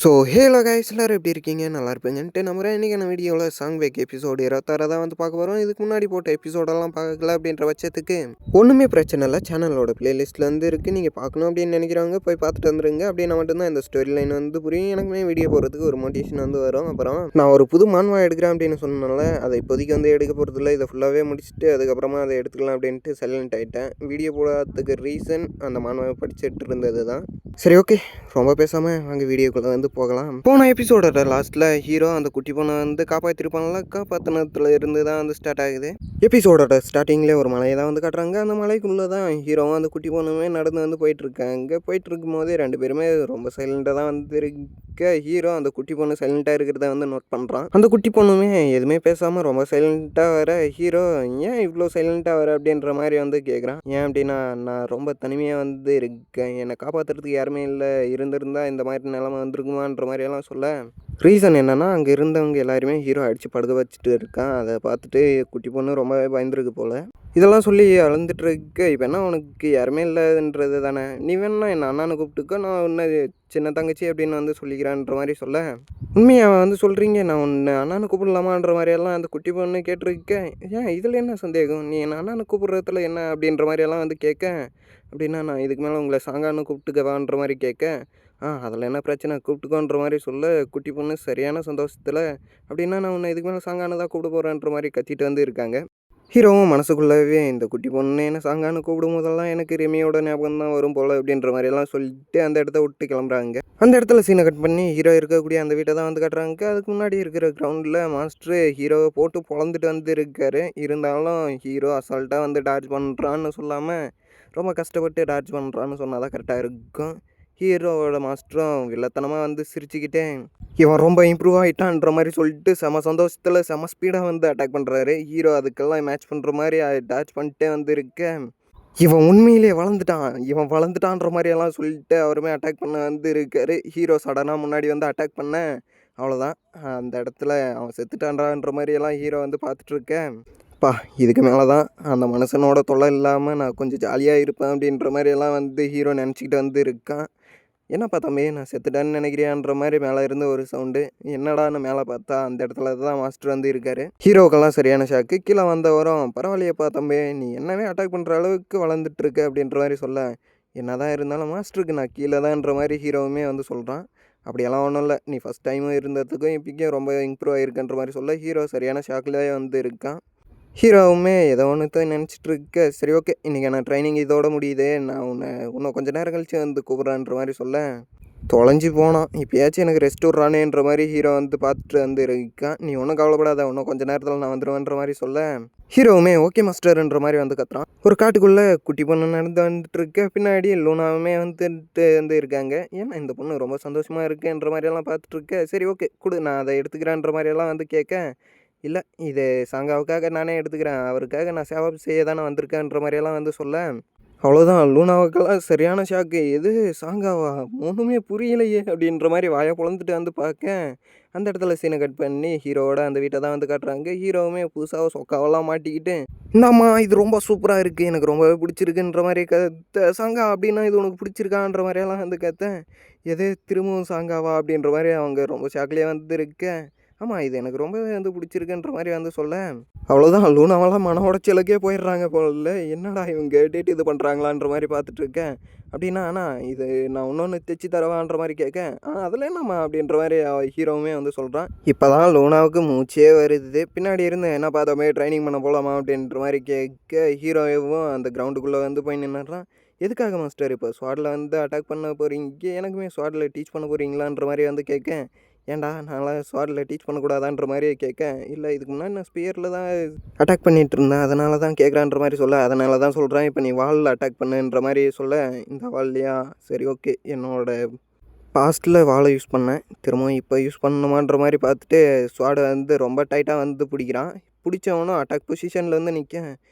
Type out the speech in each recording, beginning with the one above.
Halo guys எல்லாரும் எப்படி இருக்கீங்க? நல்லா இருப்பீங்கன்ட்டு நம்புறேன். இன்றைக்கான வீடியோவில் சாங் பேக் எபிசோடு 26 தான் வந்து பார்க்க போகிறோம். இதுக்கு முன்னாடி போட்ட எபிசோடெல்லாம் பார்க்கல அப்படின்ற பட்சத்துக்கு ஒன்றுமே பிரச்சனை இல்லை. சேனலோட பிளேலிஸ்ட்டில் வந்து இருக்குது. நீங்கள் பார்க்கணும் அப்படின்னு நினைக்கிறவங்க போய் பார்த்துட்டு வந்துருங்க. அப்படின்னா மட்டும்தான் இந்த ஸ்டோரி லைன் வந்து புரியும். எனக்குமே வீடியோ போகிறதுக்கு ஒரு மோட்டிவேஷன் வந்து வரும். அப்புறம் நான் ஒரு புது மான்வா எடுக்கிறேன் அப்படின்னு சொன்னனால அதை இப்போதைக்கு வந்து எடுக்க போகிறதில்ல. இதை ஃபுல்லாகவே முடிச்சுட்டு அதுக்கப்புறமா அதை எடுத்துக்கலாம் அப்படின்ட்டு சைலண்ட் ஆகிட்டேன். வீடியோ போடாததுக்கு ரீசன் அந்த மான்வாவை படிச்சுட்டு இருந்தது தான். சரி, ஓகே, ரொம்ப பேசாமல் வாங்க வீடியோக்குள்ளே வந்து போகலாம். போன எபிசோடோட லாஸ்ட்டில் ஹீரோ அந்த குட்டி பொண்ணை வந்து காப்பாற்றிருப்பாங்களா, காப்பாற்றினத்துல இருந்து தான் வந்து ஸ்டார்ட் ஆகுது. எபிசோடோட ஸ்டார்டிங்லேயே ஒரு மலையை தான் வந்து காட்டுறாங்க. அந்த மலைக்குள்ளே தான் ஹீரோவும் அந்த குட்டி பொண்ணுமே நடந்து வந்து போயிட்டுருக்காங்க. போயிட்டுருக்கும் போதே ரெண்டு பேருமே ரொம்ப சைலண்டாக தான் வந்து இருக்க. ஹீரோ அந்த குட்டி பொண்ணு சைலண்ட்டாக இருக்கிறத வந்து நோட் பண்ணுறான். அந்த குட்டி பொண்ணுமே எதுவுமே பேசாமல் ரொம்ப சைலண்ட்டாக வர ஹீரோ ஏன் இவ்வளோ சைலண்ட்டாக வர அப்படின்ற மாதிரி வந்து கேட்குறான். ஏன் அப்படின்னா, நான் ரொம்ப தனிமையாக வந்து இருக்கேன், என்னை காப்பாற்றுறதுக்கு யாருமே இல்லை, இருந்திருந்தா இந்த மாதிரி நிலமை வந்திருக்குமான்ற மாதிரியெல்லாம் சொல்ல ரீசன் என்னென்னா, அங்கே இருந்தவங்க எல்லாருமே ஹீரோ அடித்து படுக்க வச்சுட்டு இருக்கான். அதை பார்த்துட்டு குட்டி பொண்ணு ரொம்பவே பயந்துருக்கு போல். இதெல்லாம் சொல்லி அழுந்துட்டு இருக்க. இப்போ என்ன உனக்கு யாருமே இல்லைன்றது தானே, நீ வேணா என் அண்ணானை கூப்பிட்டுக்கோ, நான் ஒன்று சின்ன தங்கச்சி அப்படின்னு வந்து சொல்லிக்கிறான்ற மாதிரி சொல்ல, உண்மையாக வந்து சொல்கிறீங்க, நான் ஒன்று அண்ணானை கூப்பிடலாமான்ற மாதிரியெல்லாம் அந்த குட்டி பொண்ணு கேட்டிருக்கேன். ஏன் இதில் என்ன சந்தேகம், நீ என் அண்ணானை கூப்பிட்றதுல என்ன அப்படின்ற மாதிரியெல்லாம் வந்து கேட்க, அப்படின்னா நான் இதுக்கு மேலே உங்களை சாங்கானு கூப்பிட்டுக்கவான்ற மாதிரி கேட்க, அதில் என்ன பிரச்சனை, கூப்பிட்டுக்கோன்ற மாதிரி சொல்ல குட்டி பொண்ணு சரியான சந்தோஷத்தில், அப்படின்னா நான் உன்னை இதுக்கு மேலே சாங்கானு தான் கூப்பிட போகிறேன்ற மாதிரி கத்திட்டு வந்து இருக்காங்க. ஹீரோவும் மனசுக்குள்ளவே இந்த குட்டி பொண்ணு என்ன சாங்கானு கூப்பிடும் போதெல்லாம் எனக்கு ரெமியோட ஞாபகம் தான் வரும் போல் அப்படின்ற மாதிரியெல்லாம் சொல்லிட்டு அந்த இடத்த விட்டு கிளம்புறாங்க. அந்த இடத்துல சீனை கட் பண்ணி ஹீரோ இருக்கக்கூடிய அந்த வீட்டை தான் வந்து காட்டுறாங்க. அதுக்கு முன்னாடி இருக்கிற கிரவுண்டில் மாஸ்டர் ஹீரோவை போட்டு பொழந்துட்டு வந்து இருக்காரு. இருந்தாலும் ஹீரோ அசால்ட்டாக வந்து டார்ச் பண்ணுறான்னு சொல்லாமல் ரொம்ப கஷ்டப்பட்டு டார்ச் பண்ணுறான்னு சொன்னால் தான் கரெக்டாக இருக்கும். ஹீரோவோட மாஸ்டரும் வில்லத்தனமாக வந்து சிரிச்சுக்கிட்டே இவன் ரொம்ப இம்ப்ரூவ் ஆகிட்டான்ற மாதிரி சொல்லிட்டு செம சந்தோஷத்தில் செம ஸ்பீடாக வந்து அட்டாக் பண்ணுறாரு. ஹீரோ அதுக்கெல்லாம் மேட்ச் பண்ணுற மாதிரி டார்ச் பண்ணிட்டே வந்து இருக்க, இவன் உண்மையிலே வளர்ந்துட்டான்ற மாதிரியெல்லாம் சொல்லிட்டு அவருமே அட்டாக் பண்ண வந்து இருக்காரு. ஹீரோ சடனாக முன்னாடி வந்து அட்டாக் பண்ண அவ்வளோதான், அந்த இடத்துல அவன் செத்துட்டான்றான்ற மாதிரியெல்லாம் ஹீரோ வந்து பார்த்துட்ருக்கேன். இதுக்கு மேலே தான் அந்த மனுஷனோட தொல்லை இல்லாமல் நான் கொஞ்சம் ஜாலியாக இருப்பேன் அப்படின்ற மாதிரியெல்லாம் வந்து ஹீரோ நினச்சிக்கிட்டு வந்து இருக்கான். என்னப்பா தம்பி, நான் செத்துட்டேன்னு நினைக்கிறியான்ற மாதிரி மேலே இருந்து ஒரு சவுண்டு. என்னடான்னு மேலே பார்த்தா அந்த இடத்துல தான் மாஸ்டர் வந்து இருக்காரு. ஹீரோக்கெல்லாம் சரியான ஷாக்கு. கீழே வந்தவரும் பரவாயில்லையப்பா தம்பி, நீ என்னவே அட்டாக் பண்ணுற அளவுக்கு வளர்ந்துட்டுருக்கு அப்படின்ற மாதிரி சொல்ல, என்னதான் இருந்தாலும் மாஸ்டருக்கு நான் கீழே தான்ன்ற மாதிரி ஹீரோவுமே வந்து சொல்கிறான். அப்படியெல்லாம் ஒன்றும் இல்லை, நீ ஃபஸ்ட் டைமும் இருந்ததுக்கும் இப்போக்கும் ரொம்ப இம்ப்ரூவ் ஆகிருக்குன்ற மாதிரி சொல்ல ஹீரோ சரியான ஷாக்லேயே வந்து இருக்கான். ஹீரோவுமே ஏதோ ஒன்று நினச்சிட்டு இருக்க. சரி, ஓகே, இன்றைக்கி நான் ட்ரைனிங் இதோட முடியுது, நான் இன்னும் கொஞ்சம் நேரம் கழிச்சு வந்து கூப்பிட்றான்ற மாதிரி சொல்ல, தொலைஞ்சி போனான், இப்போயாச்சும் எனக்கு ரெஸ்ட் விட்றானேன்ற மாதிரி ஹீரோ வந்து பார்த்துட்டு வந்து இருக்கான். நீ ஒன்றும் கவலைப்படாத, இன்னும் கொஞ்சம் நேரத்தில் நான் வந்துடுவேன்ற மாதிரி சொல்ல, ஹீரோவுமே ஓகே மாஸ்டர்ன்ற மாதிரி வந்து கத்துறான். ஒரு காட்டுக்குள்ளே குட்டி பொண்ணு நடந்து வந்துட்டு இருக்க. பின்னாடி லூனாவுமே வந்துட்டு வந்து இருக்காங்க. ஏன்னா இந்த பொண்ணு ரொம்ப சந்தோஷமாக இருக்குன்ற மாதிரியெல்லாம் பார்த்துட்டு இருக்க. சரி, ஓகே கொடு, நான் அதை எடுத்துக்கிறேன்ற மாதிரியெல்லாம் வந்து கேட்க, இல்லை இது சாங்காவுக்காக நானே எடுத்துக்கிறேன், அவருக்காக நான் சேவை செய்ய தானே வந்திருக்கேன்ற மாதிரியெல்லாம் வந்து சொல்ல, அவ்வளோதான், லூனாவுக்கெல்லாம் சரியான ஷாக்கு. எது சாங்காவா, ஒன்றுமே புரியலையே அப்படின்ற மாதிரி வாயை பொழந்துட்டு வந்து பார்க்க, அந்த இடத்துல சீனை கட் பண்ணி ஹீரோவோட அந்த வீட்டை தான் வந்து காட்டுறாங்க. ஹீரோவுமே புதுசாக சொக்காவெல்லாம் மாட்டிக்கிட்டு, இந்தாம்மா இது ரொம்ப சூப்பராக இருக்குது, எனக்கு ரொம்பவே பிடிச்சிருக்குன்ற மாதிரி சாங்கா அப்படின்னா இது உனக்கு பிடிச்சிருக்கான்ற மாதிரியெல்லாம் வந்து கத்தேன். எது திரும்பவும் சாங்காவா அப்படின்ற மாதிரி அவங்க ரொம்ப ஷாக்லேயே வந்து இருக்க, ஆமாம் இது எனக்கு ரொம்பவே வந்து பிடிச்சிருக்குன்ற மாதிரி வந்து சொல்ல, அவ்வளோதான், லூனாவெல்லாம் மன உடச்சலுக்கே போயிடுறாங்க போல. என்னடா இவங்க டேட் இது பண்ணுறாங்களான்ற மாதிரி பார்த்துட்ருக்கேன். அப்படின்னா இது நான் இன்னொன்று தைச்சி தரவான்ற மாதிரி கேட்க, அதில் என்னம்மா அப்படின்ற மாதிரி ஹீரோவுமே வந்து சொல்கிறான். இப்போ தான் லூனாவுக்கு மூச்சே வருது. பின்னாடி இருந்து என்ன பார்த்தோமே ட்ரைனிங் பண்ண போகலாமா அப்படின்ற மாதிரி கேட்க, ஹீரோவும் அந்த கிரவுண்டுக்குள்ளே வந்து போய் நின்றுறான். எதுக்காக மாஸ்டர் இப்போ ஸ்வாடில் வந்து அட்டாக் பண்ண போகிறீங்க, எனக்குமே ஸ்வாடில் டீச் பண்ண போகிறீங்களான்ற மாதிரி வந்து கேட்க, ஏன்டா நான்லாம் ஸ்வாடில் டீச் பண்ணக்கூடாதான்ற மாதிரி கேட்க, இல்லை இதுக்கு முன்னாடி நான் ஸ்பியரில் தான் அட்டாக் பண்ணிகிட்டு இருந்தேன், அதனால தான் கேட்குறான்ற மாதிரி சொல்ல, அதனால தான் சொல்கிறேன் இப்போ நீ வாலில் அட்டாக் பண்ணுன்ற மாதிரி சொல்ல, இந்த வால்லையா, சரி ஓகே, என்னோடய பாஸ்ட்டில் வாலை யூஸ் பண்ணேன், திரும்பவும் இப்போ யூஸ் பண்ணணுமான்ற மாதிரி பார்த்துட்டு ஸ்வாடை வந்து ரொம்ப டைட்டாக வந்து பிடிக்கிறான். பிடிச்சவனும் அட்டாக் பொசிஷனில் வந்து நிற்க,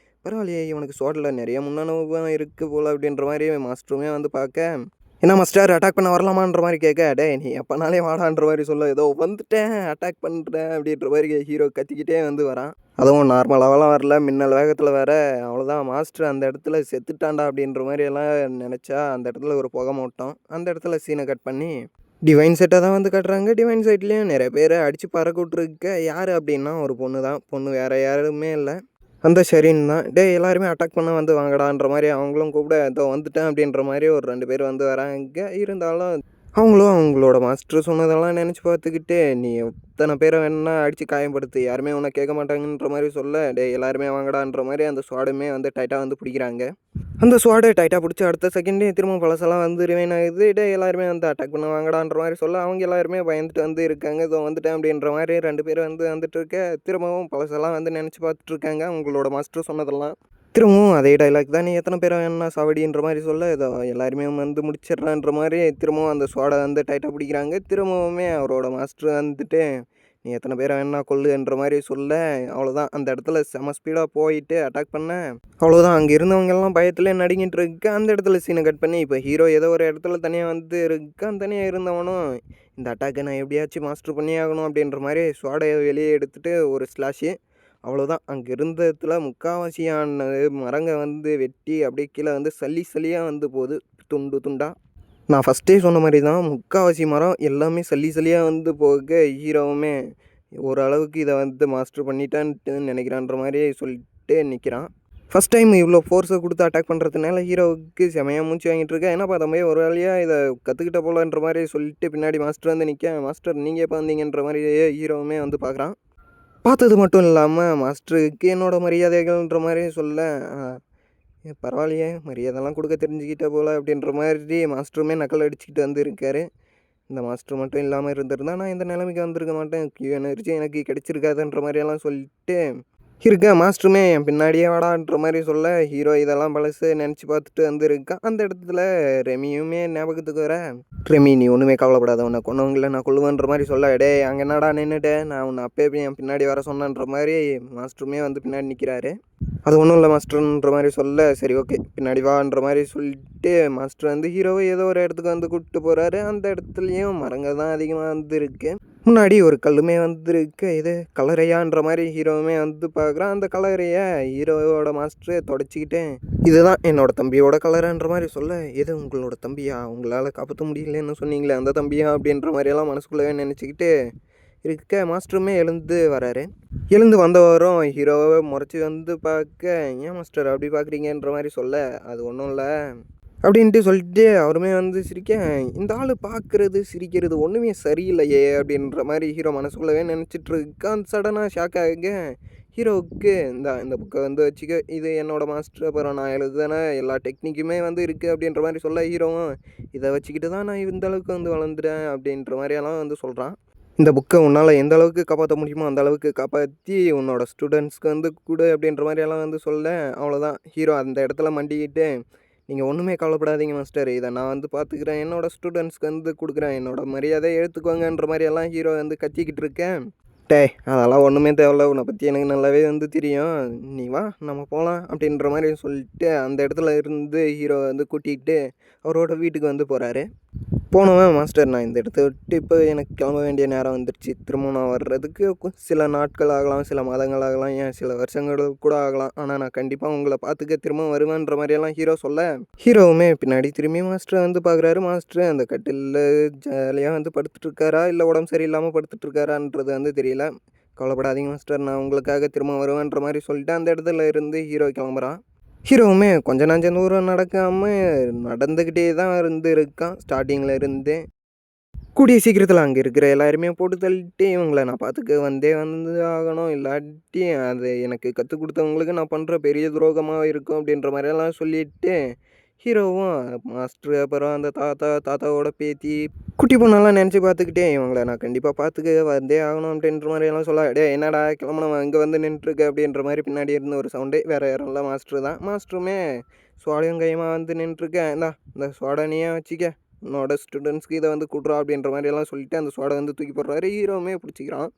பரவாயில்லையே இவனுக்கு ஸ்வாடில் நிறைய முன்னனுபவம் இருக்குது போல் அப்படின்ற மாதிரி மாஸ்டருமே வந்து பார்க்க, என்ன மாஸ்டர் அட்டாக் பண்ண வரலாமான்ற மாதிரி கேட்க, டே நீ எப்போனாலே வாடான்ற மாதிரி சொல்ல, ஏதோ வந்துட்டேன் அட்டாக் பண்ணுறேன் அப்படின்ற மாதிரி ஹீரோ கத்திக்கிட்டே வந்து வரான். அதுவும் நார்மலாகலாம் வரல, மின்னல் வேகத்தில் வேறு. அவ்வளோதான், மாஸ்டர் அந்த இடத்துல செத்துட்டாண்டா அப்படின்ற மாதிரி எல்லாம் நினச்சா அந்த இடத்துல ஒரு புகை மூட்டம். அந்த இடத்துல சீனை கட் பண்ணி டிவைன் செட்டை தான் வந்து காட்டுறாங்க. டிவைன் செட்லேயும் நிறைய பேரை அடித்து பறக்க விட்ருக்க. யார் அப்படின்னா ஒரு பொண்ணு தான். பொண்ணு வேறு யாருமே இல்லை, அந்த ஷெரின் தான். டேய் எல்லாருமே அட்டாக் பண்ண வந்து வாங்கடான்ற மாதிரி அவங்களும் கூப்பிட, இதோ வந்துட்டேன் அப்படின்ற மாதிரி ஒரு 2 பேர் வந்து வராங்க. இருந்தாலும் அவங்களும் அவங்களோட மாஸ்டர் சொன்னதெல்லாம் நினச்சி பார்த்துக்கிட்டு, நீ எத்தனை பேரை வேணா அடித்து காயப்படுத்து, யாருமே உன்னை கேட்க மாட்டாங்கன்ற மாதிரி சொல்ல, டே எல்லாருமே வாங்கடான்ற மாதிரி அந்த ஸ்வாடுமே வந்து டைட்டாக வந்து பிடிக்கிறாங்க. அந்த ஸ்வாடை டைட்டாக பிடிச்சி அடுத்த செகண்டே திரும்ப பழசெல்லாம் வந்து ரிவைன் ஆகுது. டே எல்லாருமே வந்து அட்டாக் பண்ண வாங்கடான்ற மாதிரி சொல்ல, அவங்க எல்லாருமே பயந்துட்டு வந்து இருக்காங்க. இதோ வந்துட்டேன் அப்படின்ற மாதிரி 2 பேர் வந்து வந்துட்டு இருக்க, திரும்பவும் பழசெல்லாம் வந்து நினச்சி பார்த்துட்ருக்காங்க அவங்களோட மாஸ்டர் சொன்னதெல்லாம். திரும்பவும் அதே டைலாக் தான், நீ எத்தனை பேரை வேணா சாவடின்ற மாதிரி சொல்ல, இதோ எல்லாருமே வந்து முடிச்சிடுறான்ற மாதிரி திரும்பவும் அந்த ஸ்வாடை வந்து டைட்டாக பிடிக்கிறாங்க. திரும்பவுமே அவரோட மாஸ்டர் வந்துட்டு, நீ எத்தனை பேரை வேணா கொல்லுன்ற மாதிரி சொல்ல, அவ்வளோதான் அந்த இடத்துல செம ஸ்பீடாக போயிட்டு அட்டாக் பண்ண, அவ்வளோதான் அங்கே இருந்தவங்கெல்லாம் பயத்தில் நடுங்கிட்டு இருக்க. அந்த இடத்துல சீனை கட் பண்ணி இப்போ ஹீரோ ஏதோ ஒரு இடத்துல தனியாக வந்து இருக்கான். தனியாக இருந்தவனும் இந்த அட்டாக்கை நான் எப்படியாச்சும் மாஸ்டர் பண்ணி ஆகணும் அப்படின்ற மாதிரி ஸ்வாடை வெளியே எடுத்துகிட்டு ஒரு ஸ்லாஷு, அவ்வளோதான் அங்கே இருந்ததில் முக்கால்வாசியான மரங்க வந்து வெட்டி அப்படியே கீழே வந்து சல்லி சல்லியாக வந்து போகுது, துண்டு துண்டாக. நான் ஃபஸ்ட்டே சொன்ன மாதிரி தான், முக்கால்வாசி மரம் எல்லாமே சல்லி சல்லியாக வந்து போக, ஹீரோவுமே ஓரளவுக்கு இதை வந்து மாஸ்டர் பண்ணிட்டான்ட்டு நினைக்கிறான்ற மாதிரி சொல்லிட்டு நிற்கிறான். ஃபஸ்ட் டைம் இவ்வளோ ஃபோர்ஸை கொடுத்து அட்டாக் பண்ணுறதுனால ஹீரோவுக்கு செமையாக மூச்சு வாங்கிட்டு இருக்கேன். என்னப்பா தம்பி ஒரு வழியாக இதை கற்றுக்கிட்ட போலன்ற மாதிரி சொல்லிட்டு பின்னாடி மாஸ்டர் வந்து நிற்க, மாஸ்டர் நீங்கள் எப்போ வந்தீங்கன்ற மாதிரி ஹீரோவுமே வந்து பார்க்குறான். பார்த்தது மட்டும் இல்லாமல் மாஸ்டருக்கு என்னோடய மரியாதைகள்ன்ற மாதிரி சொல்ல, பரவாயில்லையே மரியாதைலாம் கொடுக்க தெரிஞ்சுக்கிட்ட போல் அப்படின்ற மாதிரி மாஸ்டருமே நக்கல் அடிச்சுக்கிட்டு வந்து இருக்கார். இந்த மாஸ்டர் மட்டும் இல்லாமல் இருந்திருந்தா நான் இந்த நிலைமைக்கு வந்திருக்க மாட்டேன், எனர்ஜி எனக்கு கிடைச்சிருக்காதுன்ற மாதிரியெல்லாம் சொல்லிட்டு இருக்க. மாஸ்டருமே என் பின்னாடியே வாடான்ற மாதிரி சொல்ல, ஹீரோ இதெல்லாம் பழசு நினச்சி பார்த்துட்டு வந்து இருக்கான். அந்த இடத்துல ரெமியுமே ஞாபகத்துக்கு வர, ரெமி நீ ஒன்றுமே கவலைப்படாத, உன்னை கொண்டவங்கள நான் கொள்ளுவேன்ற மாதிரி சொல்ல, டே அங்கே என்னடா நின்றுட்டேன், நான் உன்னை அப்பயே என் பின்னாடி வர சொன்னன்ற மாதிரி மாஸ்டருமே வந்து பின்னாடி நிற்கிறாரு. அது ஒன்றும் இல்லை மாஸ்டர்ன்ற மாதிரி சொல்ல, சரி ஓகே பின்னாடி வான்ற மாதிரி சொல்லிட்டு மாஸ்டர் வந்து ஹீரோவை ஏதோ ஒரு இடத்துக்கு வந்து கூப்பிட்டு போகிறாரு. அந்த இடத்துலையும் மரங்கள் தான் அதிகமாக வந்துருக்கு. முன்னாடி ஒரு கல்லுமே வந்துருக்கு. இது கலரையான்ற மாதிரி ஹீரோவுமே வந்து பார்க்குறான். அந்த கலரையை ஹீரோவோட மாஸ்டரே தொடச்சிக்கிட்டு, இதுதான் என்னோட தம்பியோட கலரான்ற மாதிரி சொல்ல, எது உங்களோட தம்பியா, உங்களால் காப்பாற்ற முடியலன்னு சொன்னீங்களே அந்த தம்பியா அப்படின்ற மாதிரியெல்லாம் மனசுக்குள்ளவே நினச்சிக்கிட்டு இருக்க. மாஸ்டருமே எழுந்து வராரு. எழுந்து வந்தவரும் ஹீரோவை முறைச்சி வந்து பார்க்க, ஏன் மாஸ்டர் அப்படி பார்க்குறீங்கன்ற மாதிரி சொல்ல, அது ஒன்றும் இல்லை அப்படின்ட்டு சொல்லிட்டு அவருமே வந்து சிரிக்க, இந்த ஆள் பார்க்குறது சிரிக்கிறது ஒன்றுமே சரியில்லையே அப்படின்ற மாதிரி ஹீரோ மனசுக்குள்ளவே நினச்சிட்ருக்கான். சடனாக ஷாக் ஆக ஹீரோவுக்கு இந்த புக்கை வந்து வச்சுக்க, இது என்னோடய மாஸ்டர், அப்புறம் நான் எழுதுன எல்லா டெக்னிக்குமே வந்து இருக்குது அப்படின்ற மாதிரி சொல்ல, ஹீரோவும் இதை வச்சுக்கிட்டு தான் நான் இந்த அளவுக்கு வந்து வளர்ந்துட்டேன் அப்படின்ற மாதிரியெல்லாம் வந்து சொல்கிறான். இந்த புக்கை உன்னால் எந்த அளவுக்கு காப்பாற்ற முடியுமோ அந்த அளவுக்கு காப்பாற்றி உன்னோட ஸ்டூடெண்ட்ஸ்க்கு வந்து கொடு அப்படின்ற மாதிரியெல்லாம் வந்து சொல்ல, அவ்வளோதான் ஹீரோ அந்த இடத்துல மண்டிக்கிட்டு, நீங்கள் ஒன்றுமே கவலைப்படாதீங்க மாஸ்டர், இதை நான் வந்து பார்த்துக்கிறேன், என்னோடய ஸ்டூடெண்ட்ஸ்க்கு வந்து கொடுக்குறேன், என்னோடய மரியாதையை எடுத்துக்கோங்கன்ற மாதிரியெல்லாம் ஹீரோ வந்து கத்திக்கிட்டு இருக்கேன். டேய் அதெல்லாம் ஒன்றுமே தேவையில்ல, உன்னை பற்றி எனக்கு நல்லாவே வந்து தெரியும், நீ வா நம்ம போகலாம் அப்படின்ற மாதிரி சொல்லிட்டு அந்த இடத்துல இருந்து ஹீரோ வந்து கூட்டிகிட்டு அவரோட வீட்டுக்கு வந்து போகிறாரு. போனவன், மாஸ்டர் நான் இந்த இடத்த விட்டு இப்போ எனக்கு கிளம்ப வேண்டிய நேரம் வந்துடுச்சு, திரும்ப நான் வர்றதுக்கு சில நாட்கள் ஆகலாம், சில மாதங்கள் ஆகலாம், ஏன் சில வருஷங்கள் கூட ஆகலாம், ஆனால் நான் கண்டிப்பாக உங்களை பார்த்துக்க திரும்ப வருவேன்ற மாதிரியெல்லாம் ஹீரோ சொல்ல, ஹீரோவுமே பின்னாடி திரும்பி மாஸ்டரை வந்து பார்க்குறாரு. மாஸ்டர் அந்த கட்டிலில் ஜாலியாக வந்து படுத்துட்ருக்காரா இல்லை உடம்பு சரியில்லாமல் படுத்துட்ருக்காரான்றது வந்து தெரியல. கவலைப்படாதீங்க மாஸ்டர், நான் உங்களுக்காக திரும்ப வருவேன்ற மாதிரி சொல்லிட்டு அந்த இடத்துல இருந்து ஹீரோ கிளம்புறான். ஹீரோவுமே கொஞ்ச நஞ்ச தூரம் நடக்காமல் நடந்துக்கிட்டே தான் இருக்கான் ஸ்டார்டிங்கில் இருந்தே. கூடிய சீக்கிரத்தில் அங்கே இருக்கிற எல்லாருமே போட்டு தள்ளிட்டு, இவங்களை நான் பார்த்துக்க வந்து ஆகணும், இல்லாட்டி அது எனக்கு கற்றுக் கொடுத்தவங்களுக்கு நான் பண்ணுற பெரிய துரோகமாக இருக்கும் அப்படின்ற மாதிரியெல்லாம் சொல்லிவிட்டு ஹீரோவும் மாஸ்டர், அப்புறம் அந்த தாத்தாவோட பேத்தி, குட்டி பொண்ணெல்லாம் நினச்சி பார்த்துக்கிட்டே, இவங்களை நான் கண்டிப்பாக பார்த்துக்க வந்தே ஆகணும் அப்படின்ற மாதிரியெல்லாம் சொல்ல, டே என்னடா கிளம்பணும் இங்கே வந்து நின்றுருக்கு அப்படின்ற மாதிரி பின்னாடி இருந்த ஒரு சவுண்டு, வேறு யாரும் இல்லை மாஸ்டர் தான். மாஸ்டருமே சோடையும் கையுமா வந்து நின்றுருக்கேன், இந்த சோடை நீயே வச்சிக்க, உன்னோட ஸ்டூடெண்ட்ஸ்க்கு இதை வந்து கொடுறா அப்படின்ற மாதிரியெல்லாம் சொல்லிட்டு அந்த சோடை வந்து தூக்கி போடுறாரு. ஹீரோவுமே பிடிச்சிக்கிறான்.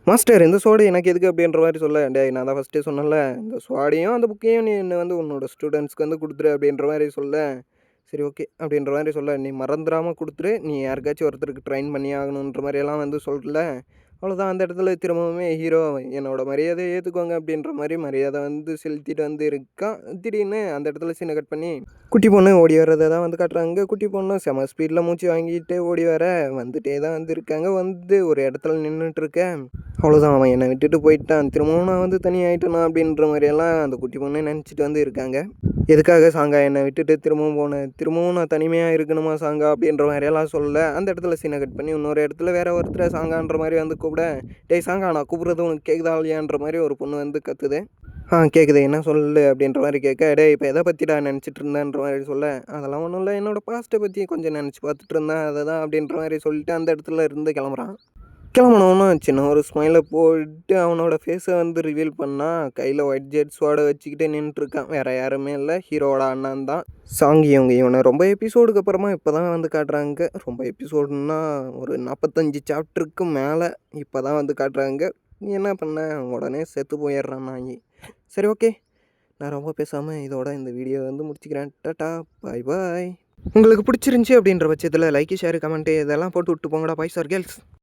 மாஸ்டர் இந்த சோடை எனக்கு எதுக்கு அப்படின்ற மாதிரி சொல்ல, டே நான் தான் ஃபஸ்ட்டே சொன்னேன்ல, இந்த சோடையும் அந்த புக்கையும் நீ என்ன வந்து உன்னோட ஸ்டூடெண்ட்ஸ்க்கு வந்து கொடுத்துரு அப்படின்ற மாதிரி சொல்ல, சரி ஓகே அப்படின்ற மாதிரி சொல்ல, நீ மறந்துடாமல் கொடுத்துரு, நீ யாருக்காச்சும் ஒருத்தருக்கு ட்ரைன் பண்ணி ஆகணுன்ற மாதிரியெல்லாம் வந்து சொல்ல, அவ்வளோதான். அந்த இடத்துல திரும்பவுமே ஹீரோ என்னோட மரியாதையை ஏற்றுக்கோங்க அப்படின்ற மாதிரி மரியாதை வந்து செலுத்திட்டு வந்து இருக்கான். திடீர்னு அந்த இடத்துல சீனை கட் பண்ணி குட்டி பொண்ணு ஓடி வர்றதை தான் வந்து காட்டுறாங்க. குட்டி பொண்ணு செம ஸ்பீடில் மூச்சு வாங்கிட்டு ஓடி வர வந்துட்டே தான் வந்துருக்காங்க. வந்து ஒரு இடத்துல நின்றுட்டுருக்கேன். அவ்வளோதான், அவன் என்னை விட்டுட்டு போயிட்டான், திரும்பவும் நான் வந்து தனியாகிட்டேனா அப்படின்ற மாதிரியெல்லாம் அந்த குட்டி பொண்ணு நினச்சிட்டு வந்து இருக்காங்க. எதுக்காக சாங்கா என்னை விட்டுட்டு திரும்பவும் போனேன், திரும்பவும் நான் தனிமையாக இருக்கணுமா சாங்கா அப்படின்ற மாதிரியெல்லாம் சொல்ல அந்த இடத்துல சீனை கட் பண்ணி இன்னொரு இடத்துல வேற ஒருத்தரை சாங்கான்ற மாதிரி வந்து கூப்பிட, டேய் சாங்கா நான் கூப்பிட்றது உனக்கு கேட்குதா இல்லையான்ற மாதிரி ஒரு பொண்ணு வந்து கத்துது. கேட்குது, என்ன சொல்லு அப்படின்ற மாதிரி கேட்க, டே இப்போ எதை பற்றிடா நினச்சிட்டு இருந்தேன்ற மாதிரி சொல்ல, அதெல்லாம் ஒன்றும் இல்லை, என்னோடய பாஸ்ட்டை பற்றி கொஞ்சம் நினச்சி பார்த்துட்டு இருந்தேன், அதை தான் அப்படின்ற மாதிரி சொல்லிட்டு அந்த இடத்துல இருந்து கிளம்புறான். கிளம்புனவனும் சின்ன ஒரு ஸ்மைலை போட்டு அவனோட ஃபேஸை வந்து ரிவீல் பண்ணால் கையில் ஒயிட் ஜெட்ஸோட வச்சுக்கிட்டே நின்றுட்டுருக்கான். வேறு யாருமே இல்லை, ஹீரோவோட அண்ணன் தான். சாங்கி இவனை ரொம்ப எபிசோடுக்கு அப்புறமா இப்போ தான் வந்து காட்டுறாங்க. ரொம்ப எபிசோடுன்னா ஒரு 45 சாப்டருக்கு மேலே இப்போ தான் வந்து காட்டுறாங்க. என்ன பண்ண, உடனே செத்து போயிடுறான் நாய். சரி, ஓகே, நான் ரொம்ப பேசாமல் இதோட இந்த வீடியோ வந்து முடிச்சுக்கிறேன். டாட்டா, பாய் பாய். உங்களுக்கு பிடிச்சிருந்துச்சி அப்படின்ற பட்சத்தில் லைக், ஷேர், கமெண்ட்டு இதெல்லாம் போட்டு விட்டு போங்கடா பாய்ஸ் ஆர் கேர்ள்ஸ்.